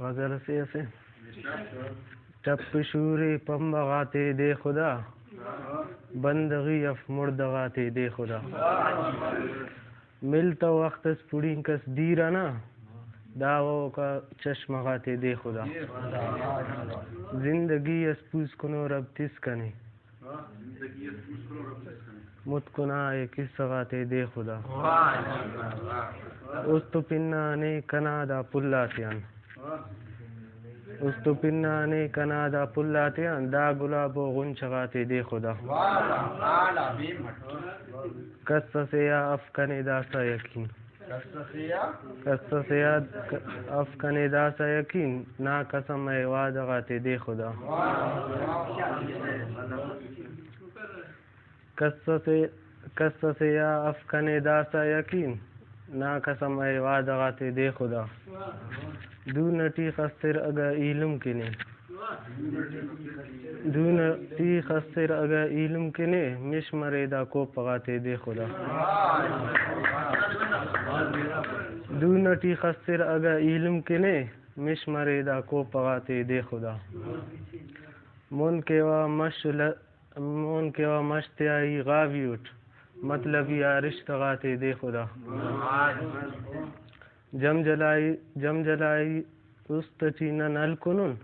गजल से ऐसे टप शूरे पम बगाते दे खुदा बंदगी अफ मुर्दगाते दे खुदा मिलता वक्त पुडिंग कस दीराना दावों का चश्मा गाते दे खुदा जिंदगी अस्पूस कनो रब तिस कने मुतकुना किस सगाते दे खुदा उस्तु पिन्ना ने कनादा पुल्लातियान उस्तु पिन्ना ने कनादा पुल्लातियान दा गुलाबो गुंचगाते दे खुदा कस्स से या अफकने दासा यकीन कस्स से या अफकने दासा यकीन ना कसम है वादगाते दे खुदा कस्स से या अफकने दासा यकीन ना कसम है वादगाते दे खुदा दूनटी खस्तिर अगर इल्म किने दूनटी खस्तिर अगर इल्म किने मिश मरेदा को पगाते दे खुदा दूनटी खस्तिर अगर इल्म किने मिश मरेदा को पगाते दे खुदा मुन केवा मश्तियाई गावी उठ मतलब या रिश्ता गाते दे खुदा जम जलाई उस्तटीना नल कुनुन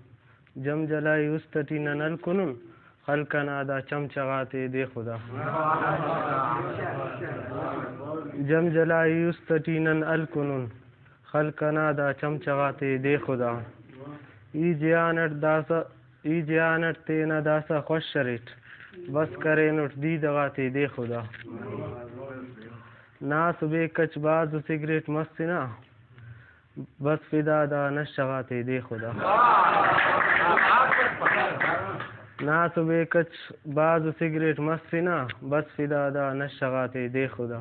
जम जलाई उस्तटीना नल कुनुन खलका नादा चमचगाते दे खुदा जम जलाई उस्तटीना नल कुनुन खलका नादा चमचगाते दे खुदा ई जियानट तेना दासा खुश शरीट बस करे नुट दी दगाते दे खुदा ना सुबह कच बाज सिगरेट मस्तिना बस फिदादा नशगाते दे खुदा ना सुबह कच बाज सिगरेट मस्तिना बस फिदादा नशगाते दे खुदा